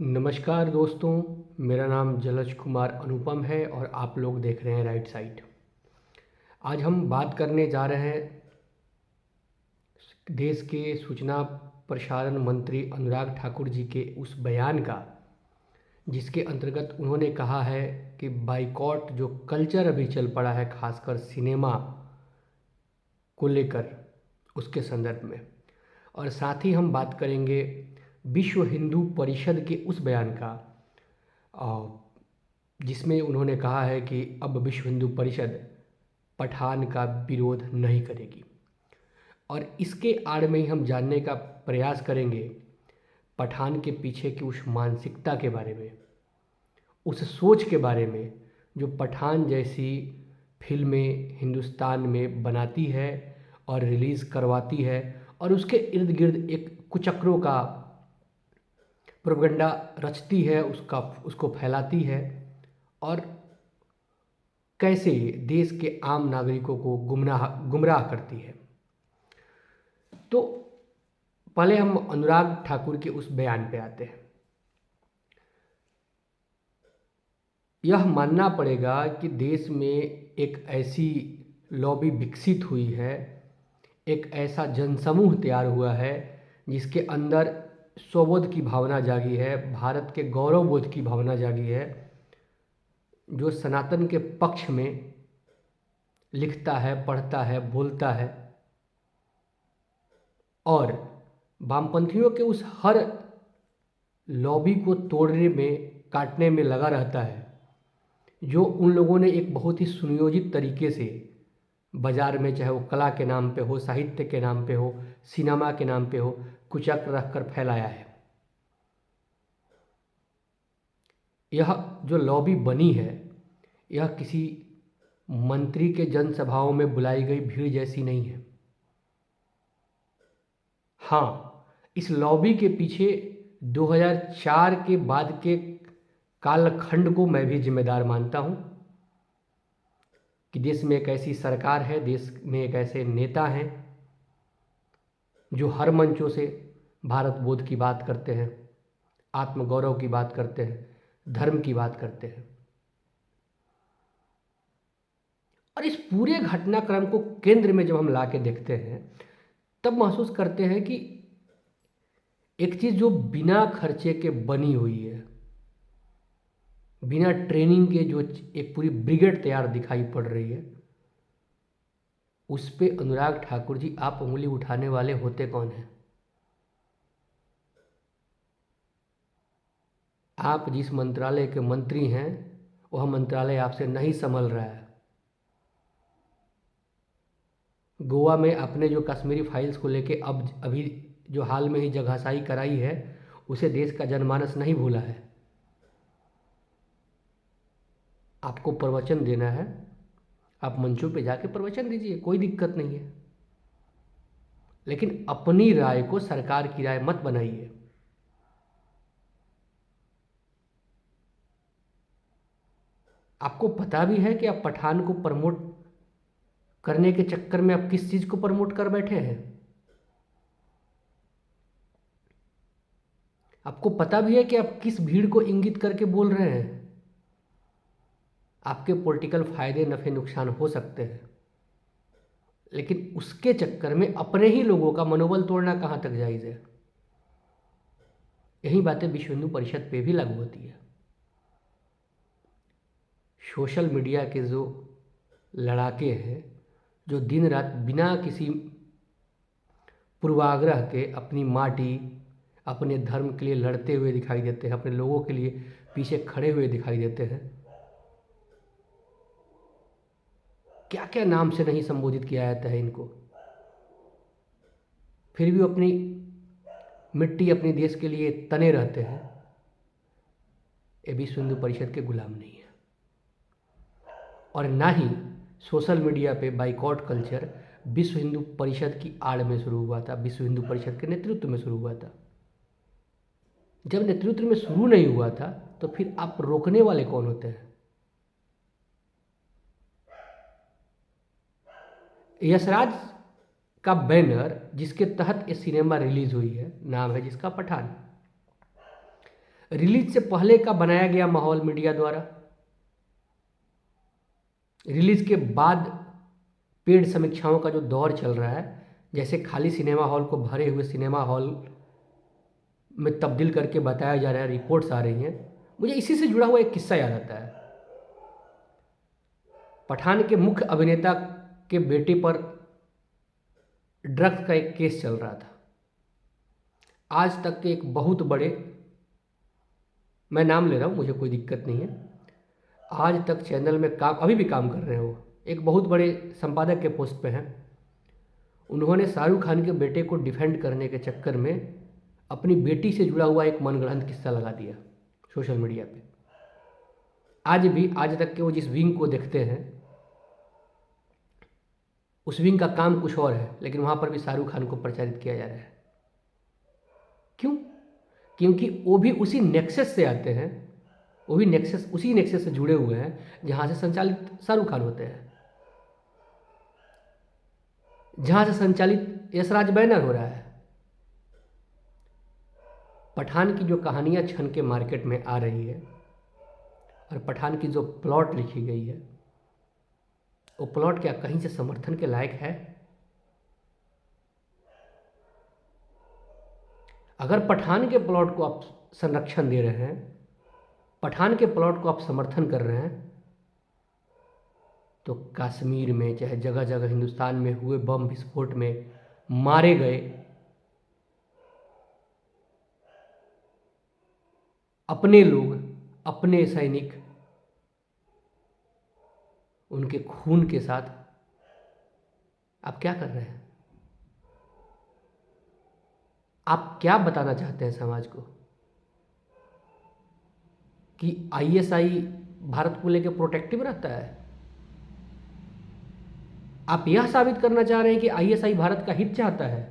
नमस्कार दोस्तों, मेरा नाम जलज कुमार अनुपम है और आप लोग देख रहे हैं राइट साइड। आज हम बात करने जा रहे हैं देश के सूचना प्रसारण मंत्री अनुराग ठाकुर जी के उस बयान का, जिसके अंतर्गत उन्होंने कहा है कि बाइकॉट जो कल्चर अभी चल पड़ा है, खासकर सिनेमा को लेकर, उसके संदर्भ में। और साथ ही हम बात करेंगे विश्व हिंदू परिषद के उस बयान का, जिसमें उन्होंने कहा है कि अब विश्व हिंदू परिषद पठान का विरोध नहीं करेगी। और इसके आड़ में ही हम जानने का प्रयास करेंगे पठान के पीछे की उस मानसिकता के बारे में, उस सोच के बारे में जो पठान जैसी फिल्में हिंदुस्तान में बनाती है और रिलीज़ करवाती है, और उसके इर्द गिर्द एक कुचक्रों का प्रोपेगेंडा रचती है, उसको फैलाती है, और कैसे देश के आम नागरिकों को गुमराह करती है। तो पहले हम अनुराग ठाकुर के उस बयान पे आते हैं। यह मानना पड़ेगा कि देश में एक ऐसी लॉबी विकसित हुई है, एक ऐसा जनसमूह तैयार हुआ है जिसके अंदर स्वबोध की भावना जागी है, भारत के गौरव बोध की भावना जागी है, जो सनातन के पक्ष में लिखता है, पढ़ता है, बोलता है, और वामपंथियों के उस हर लॉबी को तोड़ने में, काटने में लगा रहता है, जो उन लोगों ने एक बहुत ही सुनियोजित तरीके से बाज़ार में, चाहे वो कला के नाम पे हो, साहित्य के नाम पे हो, सिनेमा के नाम पे हो, कुचक्र रख कर फैलाया है। यह जो लॉबी बनी है, यह किसी मंत्री के जनसभाओं में बुलाई गई भीड़ जैसी नहीं है। हाँ, इस लॉबी के पीछे 2004 के बाद के कालखंड को मैं भी जिम्मेदार मानता हूँ कि देश में एक ऐसी सरकार है, देश में एक ऐसे नेता हैं जो हर मंचों से भारत बोध की बात करते हैं, आत्मगौरव की बात करते हैं, धर्म की बात करते हैं, और इस पूरे घटनाक्रम को केंद्र में जब हम ला के देखते हैं, तब महसूस करते हैं कि एक चीज़ जो बिना खर्चे के बनी हुई है, बिना ट्रेनिंग के जो एक पूरी ब्रिगेड तैयार दिखाई पड़ रही है, उस पे अनुराग ठाकुर जी आप उंगली उठाने वाले होते कौन हैं? आप जिस मंत्रालय के मंत्री हैं, वह मंत्रालय आपसे नहीं संभल रहा है। गोवा में आपने जो कश्मीरी फाइल्स को लेके अभी जो हाल में ही जगहसाई कराई है, उसे देश का जनमानस नहीं भूला है। आपको प्रवचन देना है, आप मंचों पे जाके प्रवचन दीजिए, कोई दिक्कत नहीं है, लेकिन अपनी राय को सरकार की राय मत बनाइए। आपको पता भी है कि आप पठान को प्रमोट करने के चक्कर में आप किस चीज़ को प्रमोट कर बैठे हैं। आपको पता भी है कि आप किस भीड़ को इंगित करके बोल रहे हैं। आपके पॉलिटिकल फायदे, नफ़े, नुकसान हो सकते हैं, लेकिन उसके चक्कर में अपने ही लोगों का मनोबल तोड़ना कहाँ तक जायज़ है? यही बातें विश्व हिंदू परिषद पे भी लागू होती है। सोशल मीडिया के जो लड़ाके हैं, जो दिन रात बिना किसी पूर्वाग्रह के अपनी माटी, अपने धर्म के लिए लड़ते हुए दिखाई देते हैं, अपने लोगों के लिए पीछे खड़े हुए दिखाई देते हैं, क्या क्या नाम से नहीं संबोधित किया जाता है इनको, फिर भी अपनी मिट्टी, अपने देश के लिए तने रहते हैं। ये विश्व हिंदू परिषद के गुलाम नहीं है, और ना ही सोशल मीडिया पे बाइकॉट कल्चर विश्व हिंदू परिषद की आड़ में शुरू हुआ था, विश्व हिंदू परिषद के नेतृत्व में शुरू हुआ था। जब नेतृत्व में शुरू नहीं हुआ था, तो फिर आप रोकने वाले कौन होते हैं? यशराज का बैनर जिसके तहत ये सिनेमा रिलीज हुई है, नाम है जिसका पठान। रिलीज से पहले का बनाया गया माहौल मीडिया द्वारा, रिलीज के बाद पेड समीक्षाओं का जो दौर चल रहा है, जैसे खाली सिनेमा हॉल को भरे हुए सिनेमा हॉल में तब्दील करके बताया जा रहा है, रिपोर्ट्स आ रही हैं, मुझे इसी से जुड़ा हुआ एक किस्सा याद आता है। पठान के मुख्य अभिनेता के बेटे पर ड्रग्स का एक केस चल रहा था। आज तक के एक बहुत बड़े, मैं नाम ले रहा हूँ, मुझे कोई दिक्कत नहीं है, आज तक चैनल में काम, अभी भी काम कर रहे हैं, वो एक बहुत बड़े संपादक के पोस्ट पे हैं। उन्होंने शाहरुख खान के बेटे को डिफेंड करने के चक्कर में अपनी बेटी से जुड़ा हुआ एक मनगढ़ंत किस्सा लगा दिया सोशल मीडिया पे। आज तक के वो जिस विंग को देखते हैं, उस विंग का काम कुछ और है, लेकिन वहाँ पर भी शाहरुख खान को प्रचारित किया जा रहा है। क्यों? क्योंकि वो भी उसी नेक्सस से आते हैं, वो भी उसी नेक्सस से जुड़े हुए हैं जहाँ से संचालित शाहरुख खान होते हैं, जहाँ से संचालित यशराज बैनर हो रहा है। पठान की जो कहानियाँ छन के मार्केट में आ रही है और पठान की जो प्लॉट लिखी गई है, वो प्लॉट क्या कहीं से समर्थन के लायक है? अगर पठान के प्लॉट को आप संरक्षण दे रहे हैं, पठान के प्लॉट को आप समर्थन कर रहे हैं, तो कश्मीर में चाहे जगह जगह हिंदुस्तान में हुए बम विस्फोट में मारे गए अपने लोग, अपने सैनिक, उनके खून के साथ आप क्या कर रहे हैं? आप क्या बताना चाहते हैं समाज को? कि आईएसआई भारत को लेकर प्रोटेक्टिव रहता है? आप यह साबित करना चाह रहे हैं कि आईएसआई भारत का हित चाहता है?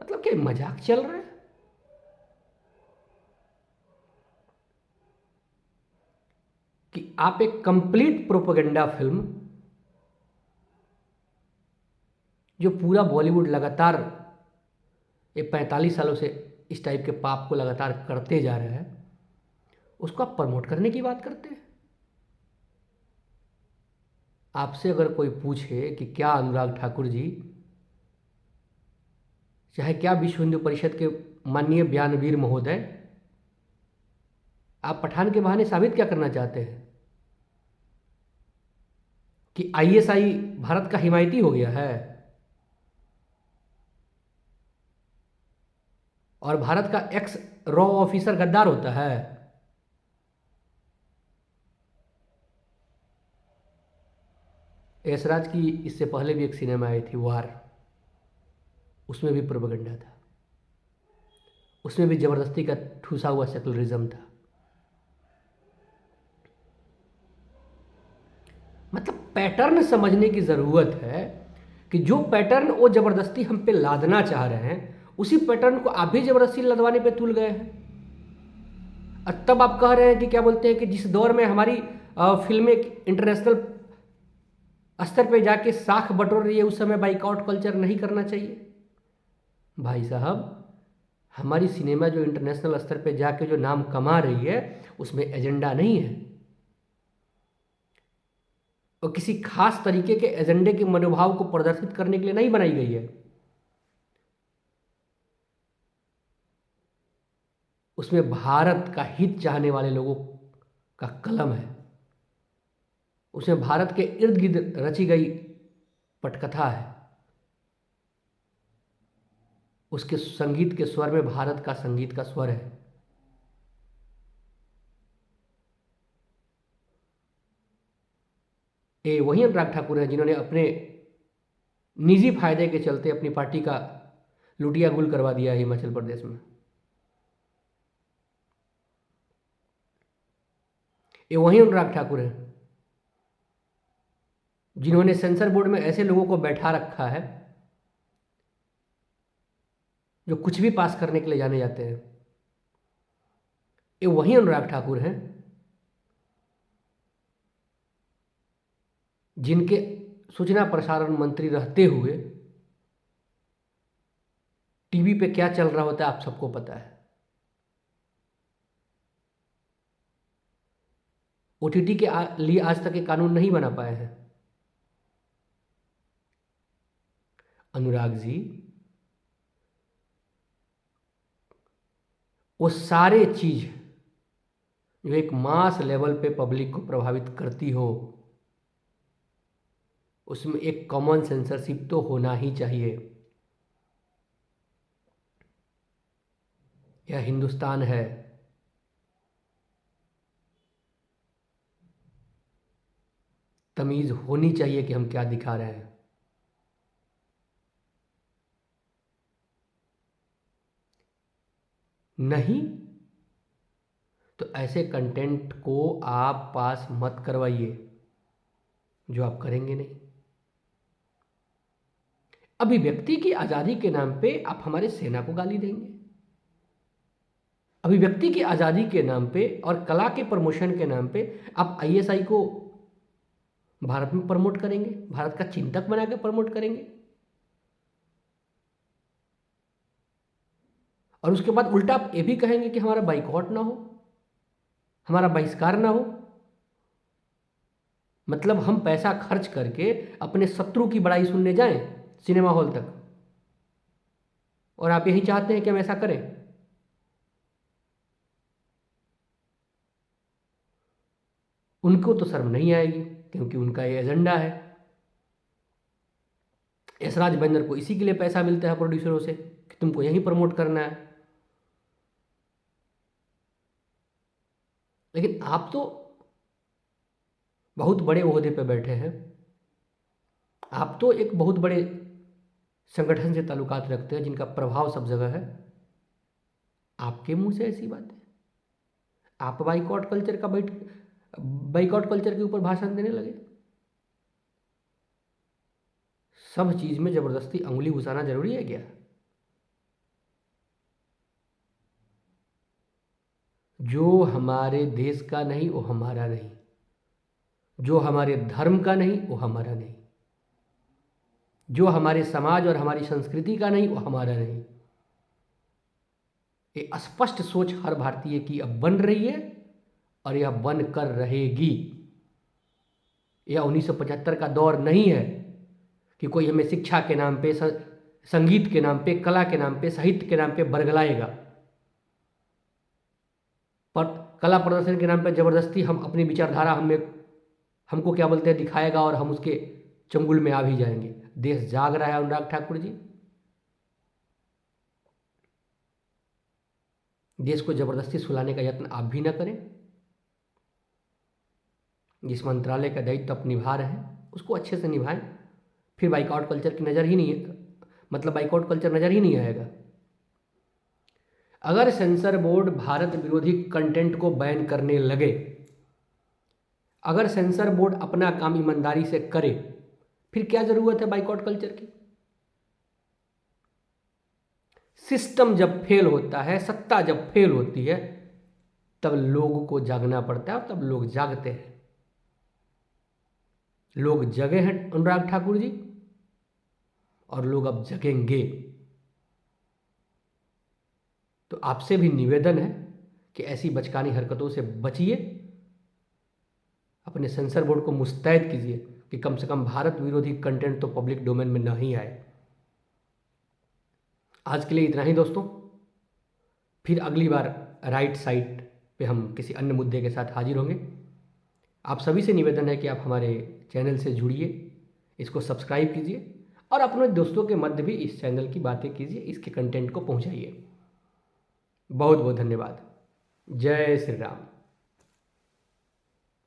मतलब क्या मजाक चल रहा है? कि आप एक कंप्लीट प्रोपेगेंडा फिल्म, जो पूरा बॉलीवुड लगातार ये 45 सालों से इस टाइप के पाप को लगातार करते जा रहे हैं, उसको आप प्रमोट करने की बात करते हैं। आपसे अगर कोई पूछे कि क्या अनुराग ठाकुर जी, चाहे क्या विश्व हिंदू परिषद के माननीय बयानवीर महोदय, आप पठान के बहाने साबित क्या करना चाहते हैं? कि आईएसआई भारत का हिमायती हो गया है और भारत का एक्स रॉ ऑफिसर गद्दार होता है? यशराज की इससे पहले भी एक सिनेमा आई थी वार, उसमें भी प्रोपेगेंडा था, उसमें भी जबरदस्ती का ठूसा हुआ सेकुलरिज्म था। मतलब पैटर्न समझने की ज़रूरत है कि जो पैटर्न वो ज़बरदस्ती हम पे लादना चाह रहे हैं, उसी पैटर्न को आप भी ज़बरदस्ती लदवाने पे तुल गए हैं। और तब आप कह रहे हैं कि क्या बोलते हैं कि जिस दौर में हमारी फिल्में इंटरनेशनल स्तर पे जाके साख बटोर रही है, उस समय बाइकआउट कल्चर नहीं करना चाहिए। भाई साहब, हमारी सिनेमा जो इंटरनेशनल स्तर पे जाके जो नाम कमा रही है, उसमें एजेंडा नहीं है, और किसी खास तरीके के एजेंडे के मनोभाव को प्रदर्शित करने के लिए नहीं बनाई गई है। उसमें भारत का हित चाहने वाले लोगों का कलम है, उसमें भारत के इर्द गिर्द रची गई पटकथा है, उसके संगीत के स्वर में भारत का संगीत का स्वर है। ये वही अनुराग ठाकुर हैं जिन्होंने अपने निजी फायदे के चलते अपनी पार्टी का लुटिया गुल करवा दिया है हिमाचल प्रदेश में। ये वही अनुराग ठाकुर हैं जिन्होंने सेंसर बोर्ड में ऐसे लोगों को बैठा रखा है जो कुछ भी पास करने के लिए जाने जाते हैं। ये वही अनुराग ठाकुर हैं जिनके सूचना प्रसारण मंत्री रहते हुए टीवी पे क्या चल रहा होता है आप सबको पता है। ओटीटी के लिए आज तक एक कानून नहीं बना पाए हैं। अनुराग जी, वो सारे चीज जो एक मास लेवल पे पब्लिक को प्रभावित करती हो, उसमें एक कॉमन सेंसरशिप तो होना ही चाहिए। यह हिंदुस्तान है। तमीज होनी चाहिए कि हम क्या दिखा रहे हैं। नहीं तो ऐसे कंटेंट को आप पास मत करवाइए, जो आप करेंगे नहीं। अभिव्यक्ति की आज़ादी के नाम पे आप हमारे सेना को गाली देंगे। अभिव्यक्ति की आज़ादी के नाम पे और कला के प्रमोशन के नाम पे आप आईएसआई को भारत में प्रमोट करेंगे, भारत का चिंतक बनाकर प्रमोट करेंगे, और उसके बाद उल्टा आप ये भी कहेंगे कि हमारा बाइकआउट ना हो, हमारा बहिष्कार ना हो। मतलब हम पैसा खर्च करके अपने शत्रु की बड़ाई सुनने जाएं सिनेमा हॉल तक, और आप यही चाहते हैं कि हम ऐसा करें। उनको तो शर्म नहीं आएगी, क्योंकि उनका ये एजेंडा है। यशराज बंदर को इसी के लिए पैसा मिलता है प्रोड्यूसरों से कि तुमको यही प्रमोट करना है। लेकिन आप तो बहुत बड़े ओहदे पे बैठे हैं, आप तो एक बहुत बड़े संगठन से ताल्लुकात रखते हैं जिनका प्रभाव सब जगह है। आपके मुंह से ऐसी बात है? आप बाइकआउट कल्चर के ऊपर भाषण देने लगे। सब चीज में जबरदस्ती अंगुली घुसाना जरूरी है क्या? जो हमारे देश का नहीं वो हमारा नहीं, जो हमारे धर्म का नहीं वो हमारा नहीं, जो हमारे समाज और हमारी संस्कृति का नहीं वो हमारा नहीं। ये स्पष्ट सोच हर भारतीय की अब बन रही है, और यह बन कर रहेगी। यह 1975 का दौर नहीं है कि कोई हमें शिक्षा के नाम पे, संगीत के नाम पे, कला के नाम पे, साहित्य के नाम पे बरगलाएगा। पर कला प्रदर्शन के नाम पे जबरदस्ती हम अपनी विचारधारा हमको क्या बोलते हैं दिखाएगा, और हम उसके चंगुल में आ भी जाएंगे। देश जाग रहा है अनुराग ठाकुर जी। देश को जबरदस्ती सुलाने का यत्न आप भी ना करें। जिस मंत्रालय का दायित्व आप निभा रहे हैं उसको अच्छे से निभाएं, फिर बाइकआउट कल्चर की नज़र ही नहीं है, मतलब बाइकआउट कल्चर नज़र ही नहीं आएगा। अगर सेंसर बोर्ड भारत विरोधी कंटेंट को बैन करने लगे, अगर सेंसर बोर्ड अपना काम ईमानदारी से करे, फिर क्या जरूरत है बाइकआउट कल्चर की? सिस्टम जब फेल होता है, सत्ता जब फेल होती है, तब लोगों को जागना पड़ता है, तब लोग जागते हैं। लोग जगे हैं अनुराग ठाकुर जी, और लोग अब जगेंगे। तो आपसे भी निवेदन है कि ऐसी बचकानी हरकतों से बचिए, अपने सेंसर बोर्ड को मुस्तैद कीजिए कि कम से कम भारत विरोधी कंटेंट तो पब्लिक डोमेन में नहीं आए। आज के लिए इतना ही दोस्तों, फिर अगली बार राइट साइड पे हम किसी अन्य मुद्दे के साथ हाजिर होंगे। आप सभी से निवेदन है कि आप हमारे चैनल से जुड़िए, इसको सब्सक्राइब कीजिए, और अपने दोस्तों के मध्य भी इस चैनल की बातें कीजिए, इसके कंटेंट को पहुंचाइए। बहुत बहुत धन्यवाद। जय श्री राम।